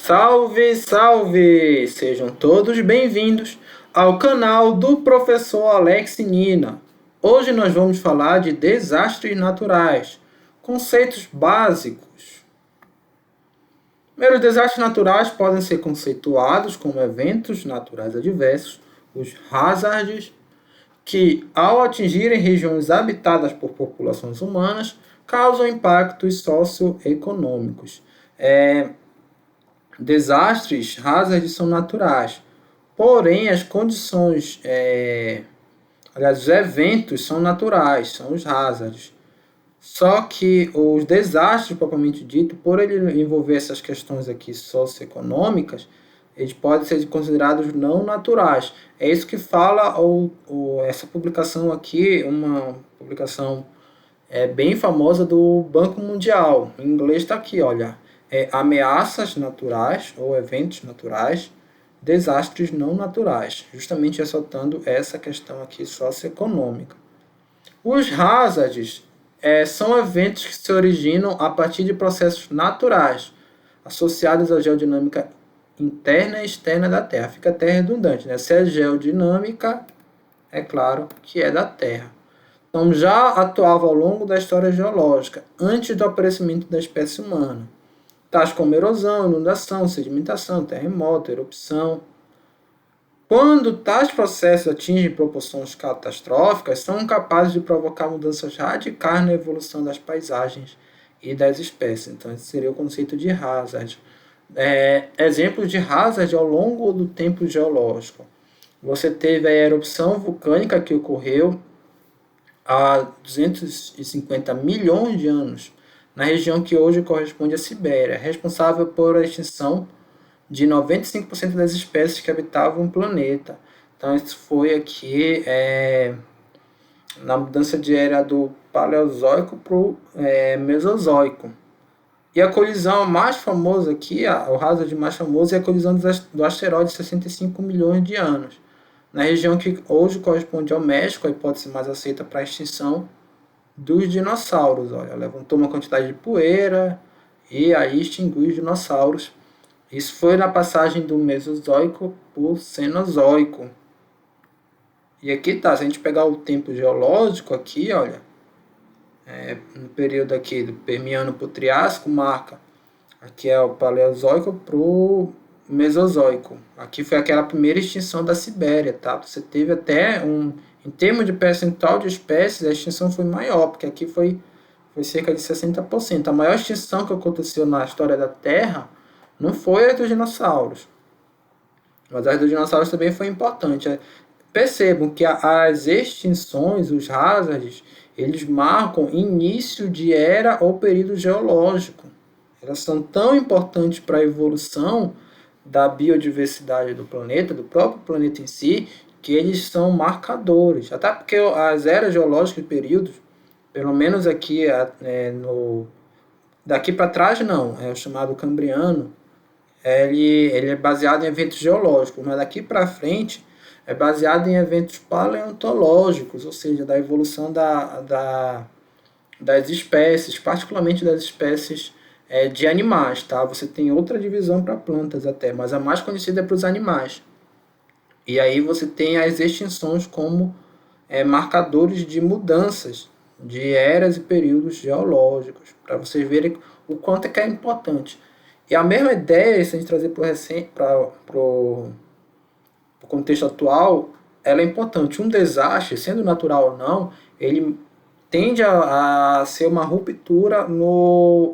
Salve, salve! Sejam todos bem-vindos ao canal do professor Alex Nina. Hoje nós vamos falar de desastres naturais, conceitos básicos. Primeiro, os desastres naturais podem ser conceituados como eventos naturais adversos, os hazards, que, ao atingirem regiões habitadas por populações humanas, causam impactos socioeconômicos. Desastres, hazards são naturais, porém as condições, os eventos são naturais, são os hazards. Só que os desastres, propriamente dito, por ele envolver essas questões aqui socioeconômicas, eles podem ser considerados não naturais. É isso que fala essa publicação aqui, uma publicação bem famosa do Banco Mundial. Em inglês está aqui, olha. Ameaças naturais ou eventos naturais, desastres não naturais, justamente ressaltando essa questão aqui socioeconômica. Os hazards são eventos que se originam a partir de processos naturais, associados à geodinâmica interna e externa da Terra. Fica até redundante, né? Se é geodinâmica, é claro que é da Terra. Então, já atuava ao longo da história geológica, antes do aparecimento da espécie humana, tais como erosão, inundação, sedimentação, terremoto, erupção. Quando tais processos atingem proporções catastróficas, são capazes de provocar mudanças radicais na evolução das paisagens e das espécies. Então, esse seria o conceito de hazard. Exemplos de hazard ao longo do tempo geológico. Você teve a erupção vulcânica que ocorreu há 250 milhões de anos, na região que hoje corresponde à Sibéria, responsável por a extinção de 95% das espécies que habitavam o planeta. Então, isso foi aqui na mudança de era do Paleozoico para o Mesozoico. E a colisão mais famosa aqui, o hazard mais famoso, é a colisão do asteroide de 65 milhões de anos, na região que hoje corresponde ao México, a hipótese mais aceita para a extinção dos dinossauros. Olha, levantou uma quantidade de poeira e aí extinguiu os dinossauros. Isso foi na passagem do Mesozoico para o Cenozoico. E aqui tá, se a gente pegar o tempo geológico aqui, olha, no período aqui do Permiano para o Triássico, marca, aqui é o Paleozoico para o Mesozoico. Aqui foi aquela primeira extinção da Sibéria, tá? Você teve até em termos de percentual de espécies, a extinção foi maior, porque aqui foi cerca de 60%. A maior extinção que aconteceu na história da Terra não foi a dos dinossauros, mas a dos dinossauros também foi importante. Percebam que as extinções, os hazards, eles marcam início de era ou período geológico. Elas são tão importantes para a evolução da biodiversidade do planeta, do próprio planeta em si, que eles são marcadores. Até porque as eras geológicas e períodos, pelo menos aqui daqui para trás não, é o chamado Cambriano, ele é baseado em eventos geológicos, mas daqui para frente é baseado em eventos paleontológicos, ou seja, da evolução das espécies, particularmente das espécies de animais, tá? Você tem outra divisão para plantas até, mas a mais conhecida é para os animais. E aí você tem as extinções como marcadores de mudanças de eras e períodos geológicos, para vocês verem o quanto é que é importante. E a mesma ideia, se a gente trazer para o contexto atual, ela é importante. Um desastre, sendo natural ou não, ele tende a ser uma ruptura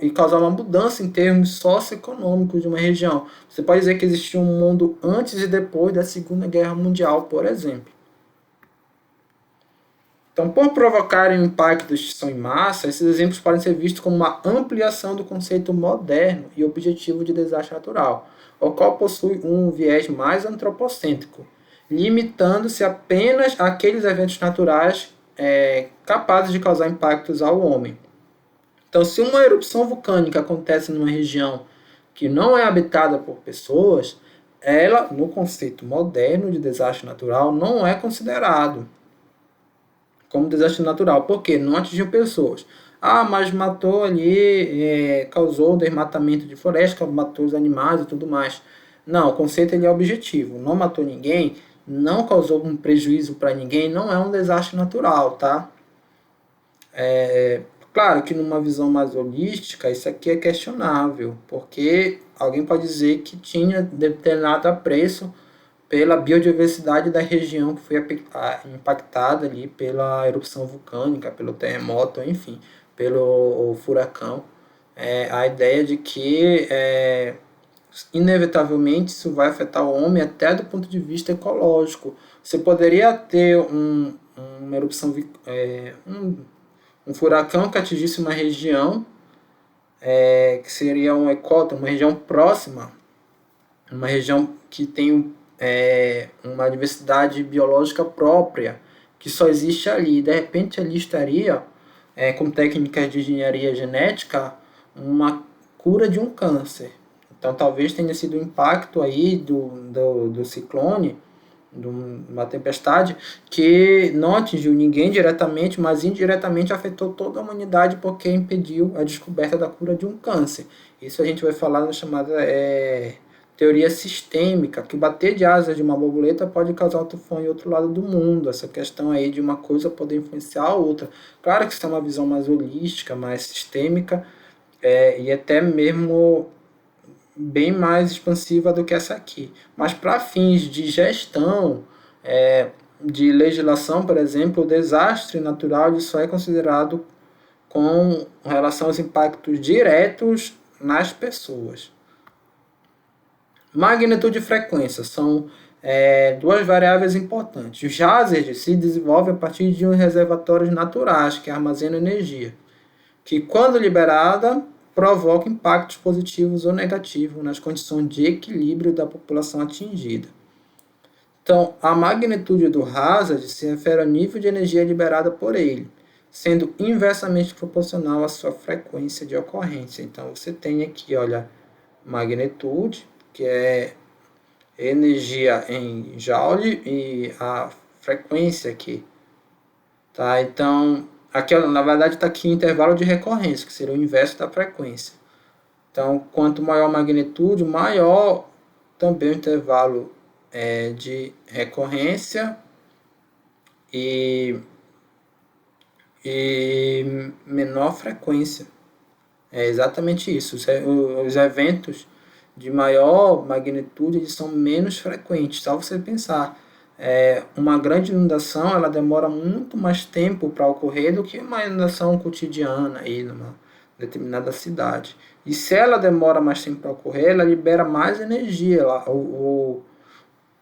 e causar uma mudança em termos socioeconômicos de uma região. Você pode dizer que existia um mundo antes e depois da Segunda Guerra Mundial, por exemplo. Então, por provocarem um impacto de extinção em massa, esses exemplos podem ser vistos como uma ampliação do conceito moderno e objetivo de desastre natural, o qual possui um viés mais antropocêntrico, limitando-se apenas àqueles eventos naturais capazes de causar impactos ao homem. Então, se uma erupção vulcânica acontece numa região que não é habitada por pessoas, ela, no conceito moderno de desastre natural, não é considerado como desastre natural, porque não atingiu pessoas. Ah, mas matou ali, causou desmatamento de floresta, matou os animais e tudo mais. Não, o conceito ele é objetivo. Não matou ninguém, não causou um prejuízo para ninguém, não é um desastre natural, tá? Claro que numa visão mais holística, isso aqui é questionável, porque alguém pode dizer que tinha determinado apreço pela biodiversidade da região que foi impactada ali pela erupção vulcânica, pelo terremoto, enfim, pelo furacão. A ideia de que inevitavelmente isso vai afetar o homem até do ponto de vista ecológico. Você poderia ter uma erupção, um furacão que atingisse uma região, que seria um ecótono, uma região próxima, uma região que tem uma diversidade biológica própria, que só existe ali. De repente ali estaria, com técnicas de engenharia genética, uma cura de um câncer. Então talvez tenha sido o impacto aí do ciclone, de uma tempestade, que não atingiu ninguém diretamente, mas indiretamente afetou toda a humanidade porque impediu a descoberta da cura de um câncer. Isso a gente vai falar na chamada teoria sistêmica, que bater de asas de uma borboleta pode causar um tufão em outro lado do mundo. Essa questão aí de uma coisa poder influenciar a outra. Claro que isso é uma visão mais holística, mais sistêmica, e até mesmo bem mais expansiva do que essa aqui. Mas para fins de gestão, de legislação, por exemplo, o desastre natural só é considerado com relação aos impactos diretos nas pessoas. Magnitude e frequência são duas variáveis importantes. Os hazards se desenvolvem a partir de uns reservatórios naturais que armazenam energia, que quando liberada provoca impactos positivos ou negativos nas condições de equilíbrio da população atingida. Então, a magnitude do hazard se refere ao nível de energia liberada por ele, sendo inversamente proporcional à sua frequência de ocorrência. Então, você tem aqui, olha, magnitude, que é energia em joule, e a frequência aqui. Tá? Então, aqui, na verdade, está aqui intervalo de recorrência, que seria o inverso da frequência. Então, quanto maior a magnitude, maior também o intervalo de recorrência e menor frequência. É exatamente isso. Os eventos de maior magnitude são menos frequentes. Só você pensar, uma grande inundação ela demora muito mais tempo para ocorrer do que uma inundação cotidiana aí numa determinada cidade. E se ela demora mais tempo para ocorrer, ela libera mais energia.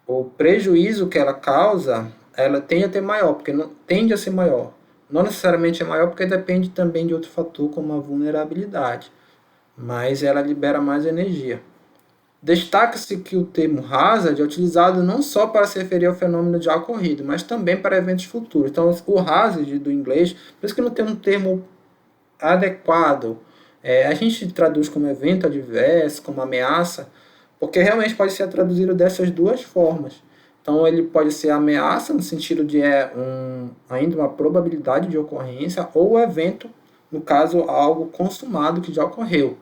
O prejuízo que ela causa, ela tende a ter maior, porque não, tende a ser maior. Não necessariamente é maior, porque depende também de outro fator, como a vulnerabilidade. Mas ela libera mais energia. Destaca-se que o termo hazard é utilizado não só para se referir ao fenômeno já ocorrido, mas também para eventos futuros. Então, o hazard do inglês, por isso que não tem um termo adequado. A gente traduz como evento adverso, como ameaça, porque realmente pode ser traduzido dessas duas formas. Então, ele pode ser ameaça, no sentido de ainda uma probabilidade de ocorrência, ou evento, no caso, algo consumado que já ocorreu.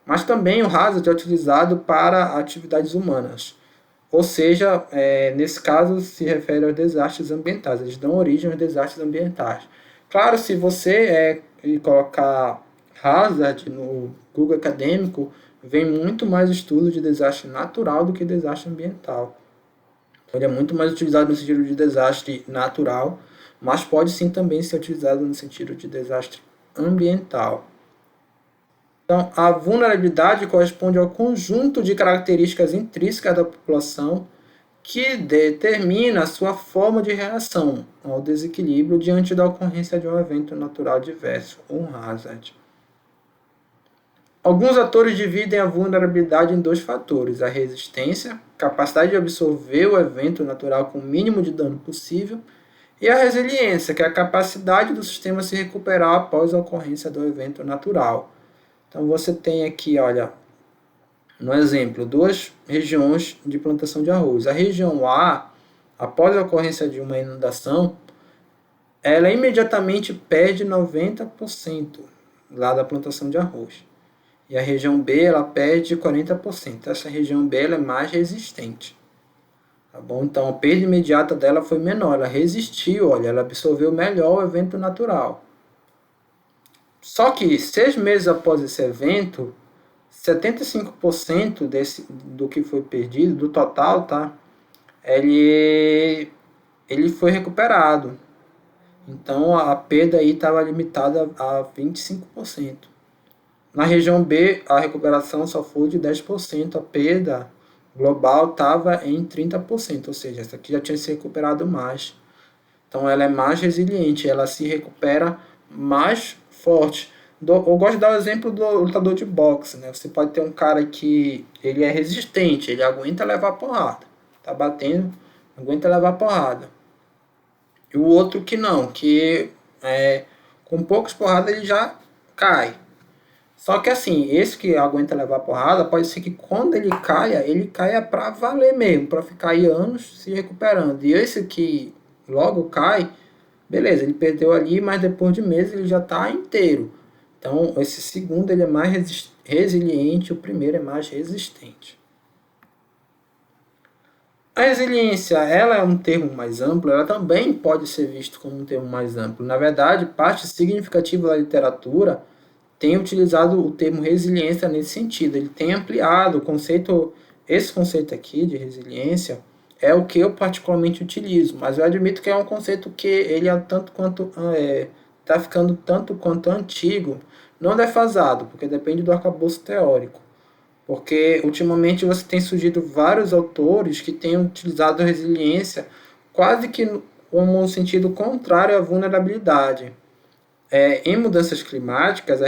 Mas também o hazard é utilizado para atividades humanas. Ou seja, nesse caso se refere aos desastres ambientais. Eles dão origem aos desastres ambientais. Claro, se você colocar hazard no Google Acadêmico, vem muito mais estudo de desastre natural do que desastre ambiental. Ele é muito mais utilizado no sentido de desastre natural, mas pode sim também ser utilizado no sentido de desastre ambiental. Então, a vulnerabilidade corresponde ao conjunto de características intrínsecas da população que determina a sua forma de reação ao desequilíbrio diante da ocorrência de um evento natural diverso, um hazard. Alguns atores dividem a vulnerabilidade em dois fatores: a resistência, capacidade de absorver o evento natural com o mínimo de dano possível, e a resiliência, que é a capacidade do sistema se recuperar após a ocorrência do evento natural. Então você tem aqui, olha, no exemplo, duas regiões de plantação de arroz. A região A, após a ocorrência de uma inundação, ela imediatamente perde 90% lá da plantação de arroz. E a região B, ela perde 40%. Essa região B, ela é mais resistente. Tá bom? Então, a perda imediata dela foi menor. Ela resistiu, olha, ela absorveu melhor o evento natural. Só que 6 meses após esse evento, 75% do que foi perdido, do total, tá? Ele foi recuperado. Então a perda aí estava limitada a 25%. Na região B, a recuperação só foi de 10%, a perda global estava em 30%, ou seja, essa aqui já tinha se recuperado mais. Então ela é mais resiliente, ela se recupera mais forte. Eu gosto de dar o exemplo do lutador de boxe, né? Você pode ter um cara que ele é resistente, ele aguenta levar porrada. Tá batendo, aguenta levar porrada. E o outro que não, que com poucas porradas ele já cai. Só que assim, esse que aguenta levar porrada, pode ser que quando ele caia pra valer mesmo, pra ficar aí anos se recuperando. E esse que logo cai, beleza, ele perdeu ali, mas depois de meses ele já tá inteiro. Então, esse segundo ele é mais resiliente, o primeiro é mais resistente. A resiliência, ela é um termo mais amplo, ela também pode ser vista como um termo mais amplo. Na verdade, parte significativa da literatura tem utilizado o termo resiliência nesse sentido. Ele tem ampliado o conceito, esse conceito aqui de resiliência é o que eu particularmente utilizo, mas eu admito que é um conceito que ele é tanto quanto está ficando tanto quanto antigo, não defasado, porque depende do arcabouço teórico. Porque ultimamente você tem surgido vários autores que têm utilizado a resiliência quase que como um sentido contrário à vulnerabilidade. Em mudanças climáticas, a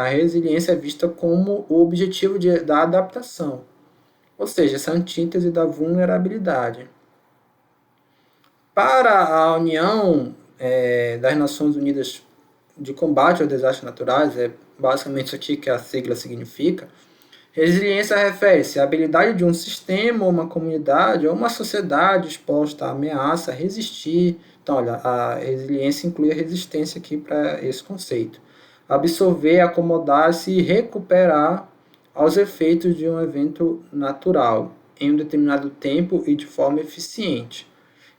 resiliência é vista como o objetivo da adaptação, ou seja, essa antítese da vulnerabilidade. Para a União das Nações Unidas de Combate aos Desastres Naturais, é basicamente isso aqui que a sigla significa, resiliência refere-se à habilidade de um sistema, uma comunidade ou uma sociedade exposta à ameaça resistir. Então, olha, a resiliência inclui a resistência aqui para esse conceito. Absorver, acomodar-se e recuperar aos efeitos de um evento natural em um determinado tempo e de forma eficiente,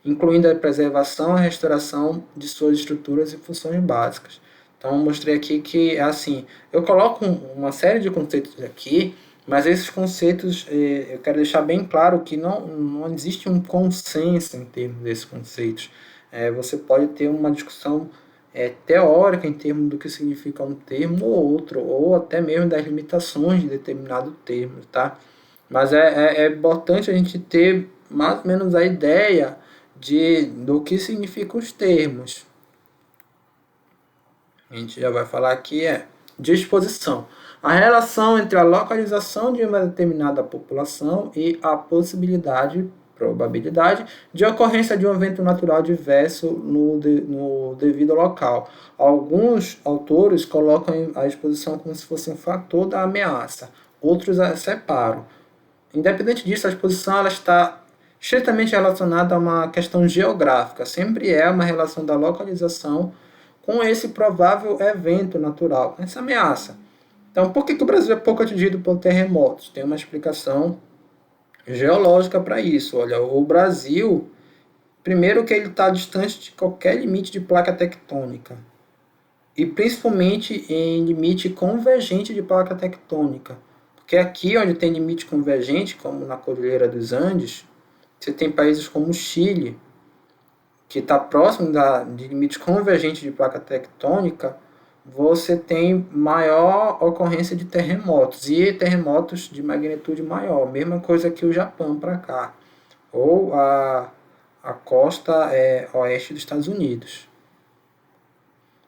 incluindo a preservação e a restauração de suas estruturas e funções básicas. Então, eu mostrei aqui que, assim, eu coloco uma série de conceitos aqui, mas esses conceitos, eu quero deixar bem claro que não existe um consenso em termos desses conceitos. Você pode ter uma discussão teórica em termos do que significa um termo ou outro, ou até mesmo das limitações de determinado termo, tá? Mas é importante a gente ter mais ou menos a ideia do que significam os termos. A gente já vai falar aqui disposição. A relação entre a localização de uma determinada população e a probabilidade de ocorrência de um evento natural diverso no devido local. Alguns autores colocam a exposição como se fosse um fator da ameaça, outros a separam. Independente disso, a exposição ela está estritamente relacionada a uma questão geográfica, sempre é uma relação da localização com esse provável evento natural, essa ameaça. Então, por que o Brasil é pouco atingido por terremotos? Tem uma explicação geológica para isso. Olha, o Brasil, primeiro que ele está distante de qualquer limite de placa tectônica, e principalmente em limite convergente de placa tectônica. Porque aqui onde tem limite convergente, como na Cordilheira dos Andes, você tem países como o Chile, que está próximo de limite convergente de placa tectônica, você tem maior ocorrência de terremotos, e terremotos de magnitude maior, mesma coisa que o Japão para cá, ou a costa oeste dos Estados Unidos.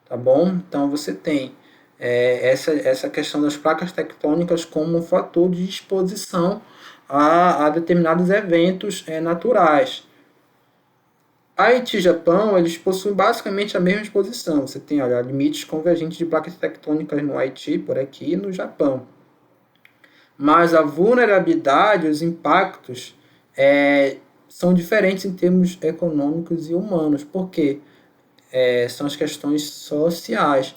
Tá bom? Então você tem essa questão das placas tectônicas como um fator de exposição a determinados eventos naturais. Haiti e Japão, eles possuem basicamente a mesma exposição. Você tem, olha, limites convergentes de placas tectônicas no Haiti, por aqui, e no Japão. Mas a vulnerabilidade, os impactos, são diferentes em termos econômicos e humanos. Por quê? são as questões sociais.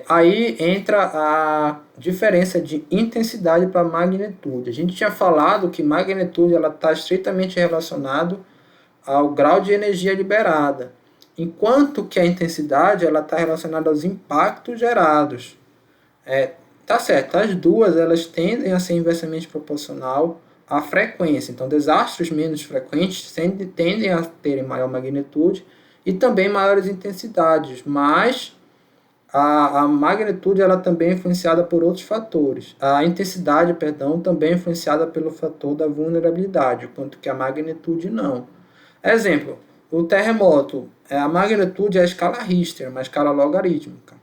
Aí entra a diferença de intensidade para magnitude. A gente tinha falado que magnitude está estritamente relacionado ao grau de energia liberada, enquanto que a intensidade está relacionada aos impactos gerados. Tá certo, as duas elas tendem a ser inversamente proporcional à frequência. Então, desastres menos frequentes tendem a terem maior magnitude e também maiores intensidades, mas a magnitude ela também é influenciada por outros fatores. A intensidade, perdão, também é influenciada pelo fator da vulnerabilidade, enquanto que a magnitude não. Exemplo, o terremoto, a magnitude é a escala Richter, uma escala logarítmica,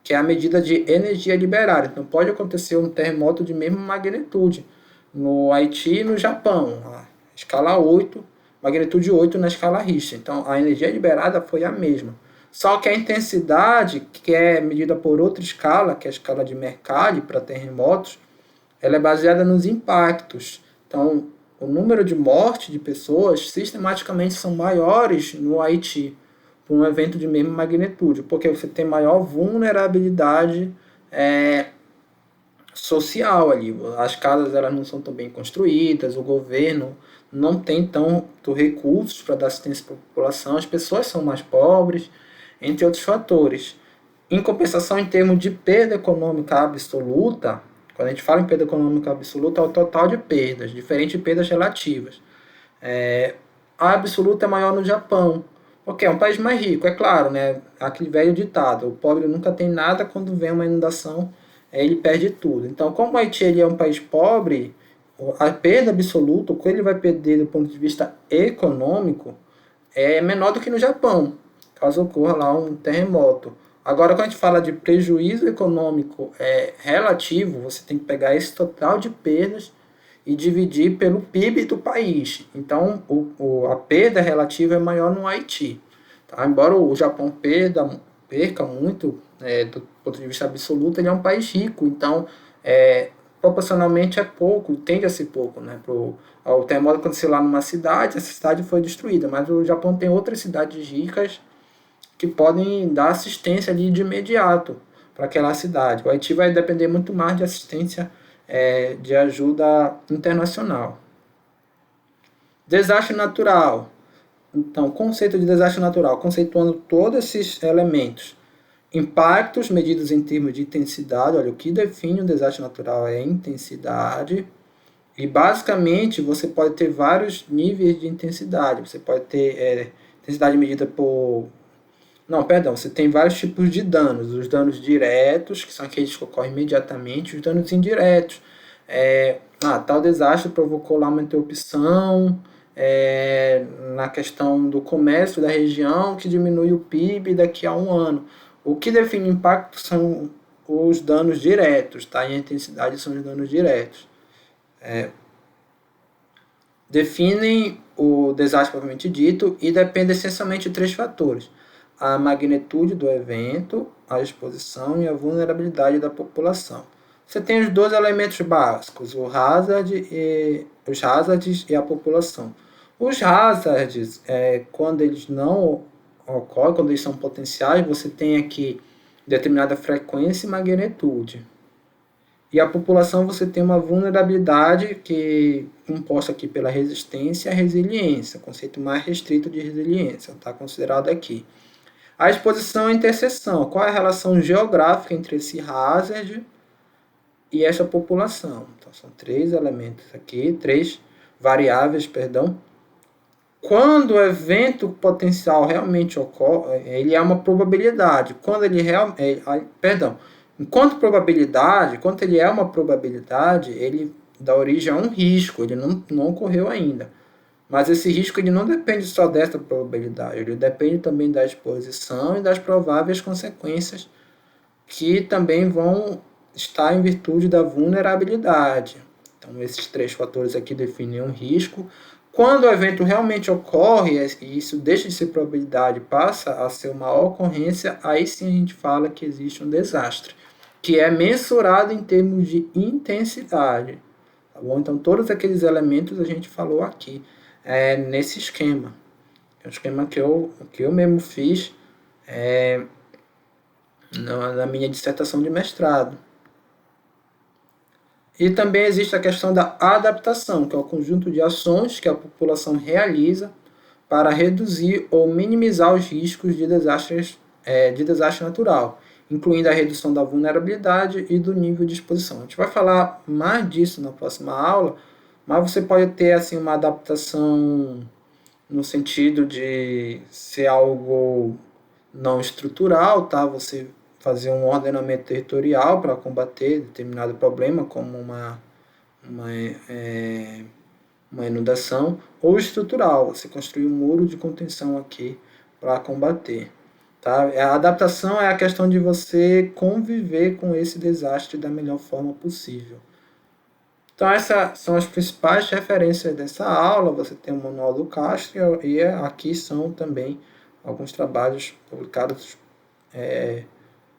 que é a medida de energia liberada. Então pode acontecer um terremoto de mesma magnitude no Haiti e no Japão, a escala 8, magnitude 8 na escala Richter. Então a energia liberada foi a mesma. Só que a intensidade, que é medida por outra escala, que é a escala de Mercalli para terremotos, ela é baseada nos impactos. Então, o número de mortes de pessoas sistematicamente são maiores no Haiti por um evento de mesma magnitude, porque você tem maior vulnerabilidade social ali. As casas elas não são tão bem construídas, o governo não tem tanto recursos para dar assistência para a população, as pessoas são mais pobres, entre outros fatores. Em compensação, em termos de perda econômica absoluta, quando a gente fala em perda econômica absoluta, é o total de perdas, diferente de perdas relativas. A absoluta é maior no Japão, porque é um país mais rico, é claro, né? Aquele velho ditado, o pobre nunca tem nada, quando vem uma inundação, ele perde tudo. Então, como o Haiti ele é um país pobre, a perda absoluta, o que ele vai perder do ponto de vista econômico, é menor do que no Japão, caso ocorra lá um terremoto. Agora, quando a gente fala de prejuízo econômico relativo, você tem que pegar esse total de perdas e dividir pelo PIB do país. Então, a perda relativa é maior no Haiti. Tá? Embora o Japão perca muito, do ponto de vista absoluto, ele é um país rico. Então, proporcionalmente é pouco, tende a ser pouco. Né? O terremoto aconteceu lá numa cidade, essa cidade foi destruída, mas o Japão tem outras cidades ricas que podem dar assistência ali de imediato para aquela cidade. O Haiti vai depender muito mais de assistência de ajuda internacional. Desastre natural. Então, conceito de desastre natural, conceituando todos esses elementos. Impactos medidos em termos de intensidade. Olha, o que define um desastre natural é intensidade. E, basicamente, você pode ter vários níveis de intensidade. Você pode ter intensidade medida por... Não, perdão, você tem vários tipos de danos. Os danos diretos, que são aqueles que ocorrem imediatamente, os danos indiretos. Tal desastre provocou lá uma interrupção na questão do comércio da região, que diminui o PIB daqui a um ano. O que define impacto são os danos diretos, tá? E a intensidade são os danos diretos. Definem o desastre propriamente dito e depende essencialmente de três fatores: a magnitude do evento, a exposição e a vulnerabilidade da população. Você tem os dois elementos básicos, os hazards e a população. Os hazards, quando eles não ocorrem, quando eles são potenciais, você tem aqui determinada frequência e magnitude. E a população você tem uma vulnerabilidade que composta aqui pela resistência e a resiliência, conceito mais restrito de resiliência, está considerado aqui. A exposição e a interseção, qual é a relação geográfica entre esse hazard e essa população? Então, são três elementos aqui, três variáveis, perdão. Quando o evento potencial realmente ocorre, ele é uma probabilidade. Quando ele enquanto ele é uma probabilidade, ele dá origem a um risco, ele não ocorreu ainda. Mas esse risco ele não depende só dessa probabilidade, ele depende também da exposição e das prováveis consequências que também vão estar em virtude da vulnerabilidade. Então, esses três fatores aqui definem um risco. Quando o evento realmente ocorre, e isso deixa de ser probabilidade, passa a ser uma ocorrência, aí sim a gente fala que existe um desastre, que é mensurado em termos de intensidade. Tá bom? Então, todos aqueles elementos a gente falou aqui, nesse esquema. É um esquema que eu mesmo fiz na minha dissertação de mestrado. E também existe a questão da adaptação, que é o conjunto de ações que a população realiza para reduzir ou minimizar os riscos de desastre natural, incluindo a redução da vulnerabilidade e do nível de exposição. A gente vai falar mais disso na próxima aula, mas você pode ter assim uma adaptação no sentido de ser algo não estrutural, tá? Você fazer um ordenamento territorial para combater determinado problema, como uma, é, uma inundação, ou estrutural, você construir um muro de contenção aqui para combater. Tá? A adaptação é a questão de você conviver com esse desastre da melhor forma possível. Então, essas são as principais referências dessa aula. Você tem o Manual do Castro e aqui são também alguns trabalhos publicados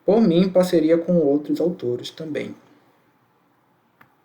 por mim em parceria com outros autores também.